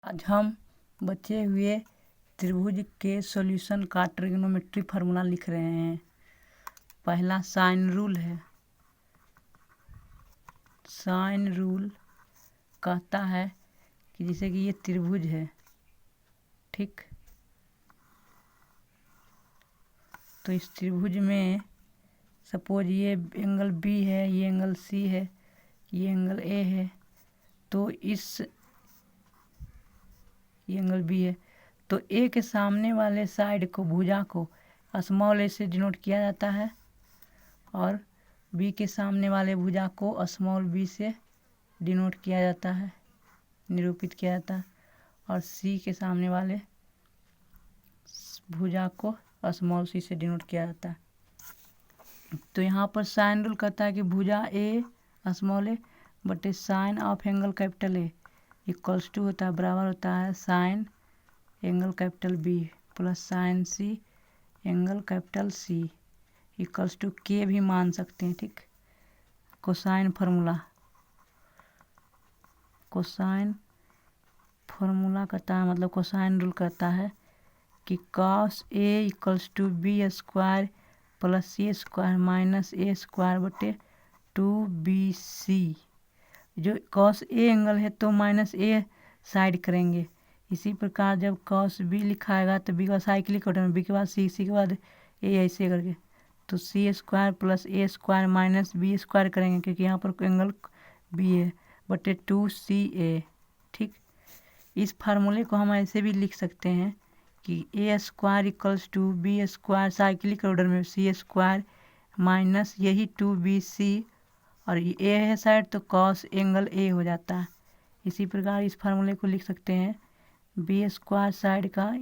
आज हम बचे हुए त्रिभुज के सॉल्यूशन का ट्रिग्नोमेट्री फार्मूला लिख रहे हैं। पहला साइन रूल है। साइन रूल कहता है कि जैसे कि ये त्रिभुज है, ठीक, तो इस त्रिभुज में सपोज ये एंगल बी है, ये एंगल सी है, ये एंगल ए है, तो ये एंगल बी है, तो ए के सामने वाले साइड को, भुजा को स्मॉल ए से डिनोट किया जाता है और बी के सामने वाले भुजा को स्मॉल बी से डिनोट किया जाता है, निरूपित किया जाता है, और सी के सामने वाले भुजा को स्मॉल सी से डिनोट किया जाता है। तो यहाँ पर साइन रूल कहता है कि भुजा ए स्मॉल ए बटे sine of angle capital A equals to होता है, बराबर होता है sine angle capital B plus sine C angle capital C equals to के भी मान सकते हैं, ठीक। कोसाइन फार्मूला कहता है, मतलब कोसाइन रूल कहता है कि cos A equals to B square plus C square minus A square बटे 2bc। जो कॉस ए एंगल है तो माइनस ए साइड करेंगे। इसी प्रकार जब कॉस बी लिखाएगा तो बी का साइक्लिक ऑर्डर में, बी के बाद सी, सी के बाद ए, ऐसे करके, तो सी square plus A square minus B square करेंगे क्योंकि यहाँ पर एंगल बी है, बटे 2ca, ठीक। इस फार्मूले को हम ऐसे भी लिख सकते हैं कि A square equals to B square cyclic order में सी स्क्वायर माइनस यही 2bc, और ये ए है साइड तो कॉस एंगल ए हो जाता है। इसी प्रकार इस फार्मूले को लिख सकते हैं बी स्क्वायर साइड का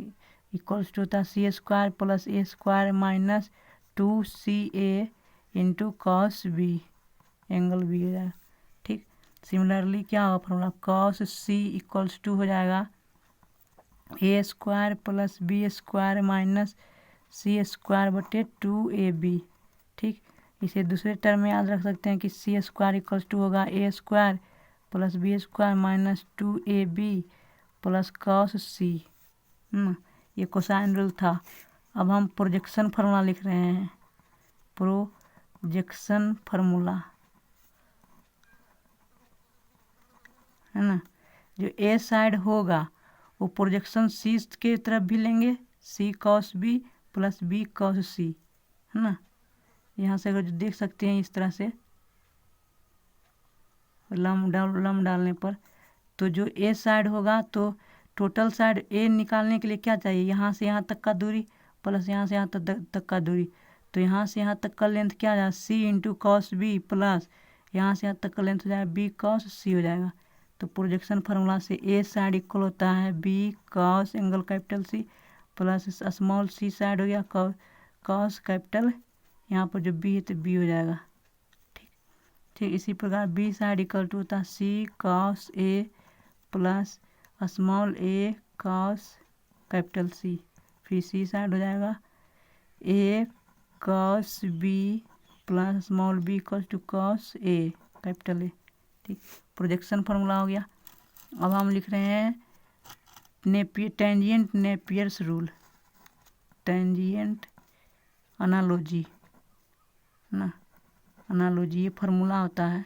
इक्वल्स टू होता है C square plus A square minus 2ca into cos B, angle B हो जाएगा, ठीक। सिमिलरली क्या होगा formula, cos C equals to हो जाएगा A square plus B square minus C square बटे 2ab, ठीक। इसे दूसरे टर्म में याद रख सकते हैं कि सी स्क्वायर इक्वल्स टू होगा A square plus B square minus 2ab plus cos C. ये कोसाइन रूल था। अब हम प्रोजेक्शन फार्मूला लिख रहे हैं। प्रोजेक्शन फार्मूला है ना, जो ए साइड होगा वो प्रोजेक्शन सी के तरफ भी लेंगे, C cos B plus B cos C, है ना। यहाँ से अगर देख सकते हैं इस तरह से लंब डालने पर, तो जो ए साइड होगा तो टोटल साइड ए निकालने के लिए क्या चाहिए, यहाँ से यहाँ तक का दूरी प्लस यहाँ से यहाँ तक का दूरी, तो यहाँ से यहाँ तक का लेंथ क्या आ जाएगा, सी इंटू कॉस बी प्लस यहाँ से यहाँ तक का लेंथ हो जाएगा बी कॉस सी हो जाएगा। तो प्रोजेक्शन फार्मूला से ए साइड इक्वल होता है B cos angle capital C plus small C side हो गया कॉस कैपिटल, यहाँ पर जो बी है तो बी हो जाएगा, ठीक। इसी प्रकार बी साइड इक्वल टू होता है C cos A plus small A cos capital C, फिर सी साइड हो जाएगा A cos B plus small B equal to cos A capital A, ठीक। प्रोजेक्शन फार्मूला हो गया। अब हम लिख रहे हैं tangent Napier's rule, tangent analogy ना, अनालॉजी ये फार्मूला होता है।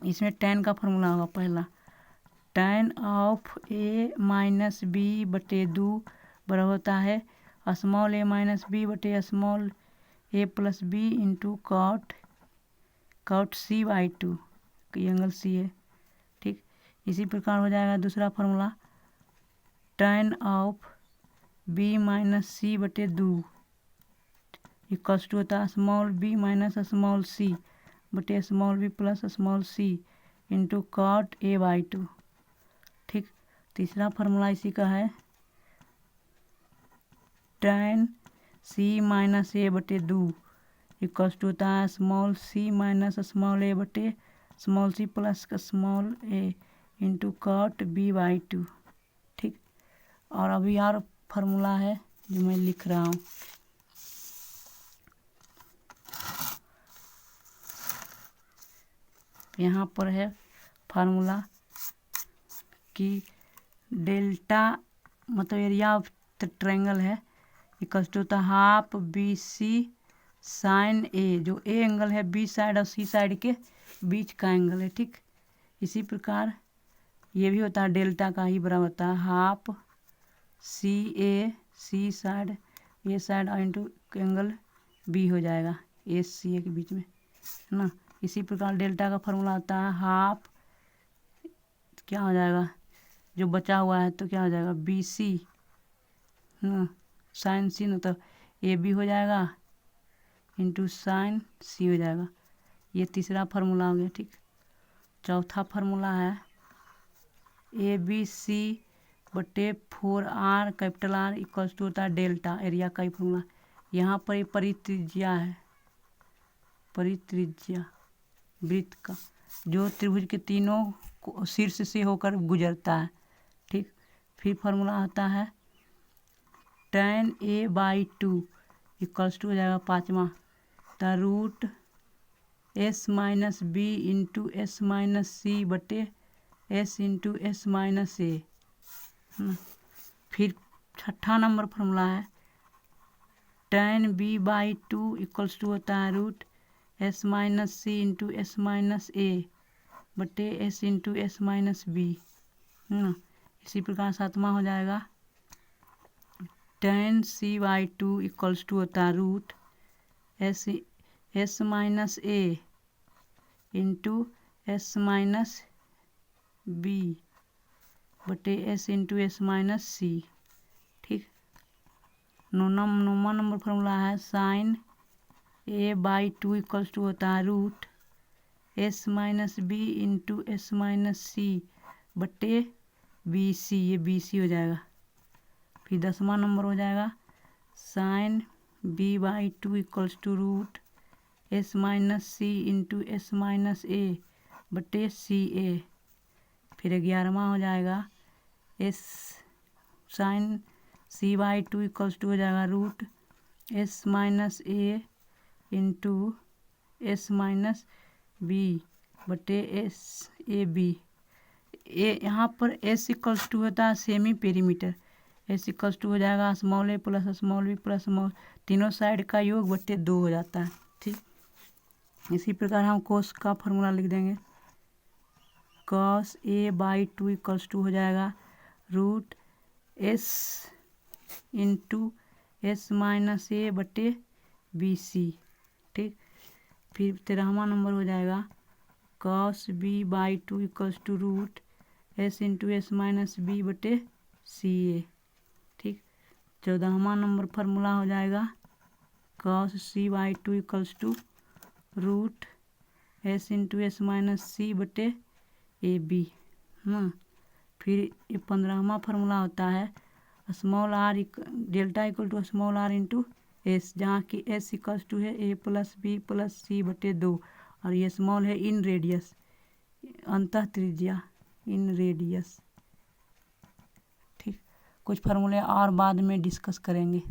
इसमें टेन का फार्मूला होगा पहला, tan of A minus B बटे 2 बराबर होता है स्मॉल ए माइनस बी बटे small A plus B into cot C by 2, angle C है, ठीक। इसी प्रकार हो जाएगा दूसरा formula, tan of B minus C बटे 2 इक्वल्स टू होता है small B minus small C बटे small B plus small C into cot A by 2, ठीक। तीसरा फार्मूला इसी का है, टेन सी माइनस ए बटे 2 इक्वल्स टू होता है small C minus small A बटे small C plus small A into cot B by 2, ठीक। और अभी और फार्मूला है जो मैं लिख रहा हूँ, यहाँ पर है फार्मूला कि डेल्टा मतलब एरिया ऑफ ट्रायंगल है, इक्वल्स टू होता है हाफ बी सी साइन ए, जो ए एंगल है बी साइड और सी साइड के बीच का एंगल है। ठीक, इसी प्रकार ये भी होता है डेल्टा का ही बराबर होता है हाफ सी ए सी साइड ए साइड इंटू एंगल बी हो जाएगा ए सी ए के बीच में, है ना। इसी प्रकार डेल्टा का फॉर्मूला होता है हाफ, क्या हो जाएगा जो बचा हुआ है तो क्या हो जाएगा बी सी साइन सी, मतलब ए बी हो जाएगा इंटू साइन सी हो जाएगा। ये तीसरा फार्मूला हो गया। ठीक, चौथा फार्मूला है ए बी सी बटे 4R capital R equals to होता है डेल्टा एरिया का ही फॉर्मूला। यहाँ पर ये परित्रिज्या है, परित्रिज्या वृत्त का जो त्रिभुज के तीनों शीर्ष से होकर गुजरता है। ठीक, फिर फार्मूला आता है tan A/2 इक्वल्स टू हो जाएगा पाँचवा the root S minus B into S minus C बटे S into S minus A. फिर छठा नंबर फार्मूला है tan B/2 इक्वल्स टू होता है root S minus C into S minus ए बटे S into S minus B, है ना। इसी प्रकार सातवां हो जाएगा tan C/2 इक्वल्स टू होता है root S minus A into S minus B बटे S into S minus C. ठीक, नौवा नंबर फार्मूला है साइन A/2 इक्वल्स टू होता है root S minus B into S minus C बटे B सी, ये बी सी हो जाएगा। फिर 10वां नंबर हो जाएगा sine B/2 equals to root S minus C into S minus ए बटे सी ए। फिर 11वां हो जाएगा S sign C/2 equals to हो जाएगा root S minus A into S minus B बटे एस ए बी। ए यहाँ पर एस इक्वल्स टू होता है semi perimeter, S equals to हो जाएगा small A plus small B plus small तीनों साइड का योग बटे 2 हो जाता है। ठीक, इसी प्रकार हम कोस का फॉर्मूला लिख देंगे cos A/2 इक्वल्स टू हो जाएगा root S into S minus ए बटे बी सी। ठीक, फिर 13वां नंबर हो जाएगा cos B/2 equals to root S into S minus B बटे सी ए। ठीक, 14वां नंबर फार्मूला हो जाएगा cos C/2 equals to root S into S minus C बटे ए बी। फिर ये 15वां फार्मूला होता है small R delta equal to small R into S, जहाँ की एस इक्वल्स टू है A plus B plus C बटे 2 और ये स्मॉल है इन रेडियस, अंतः त्रिज्या इन रेडियस। ठीक, कुछ फार्मूले और बाद में डिस्कस करेंगे।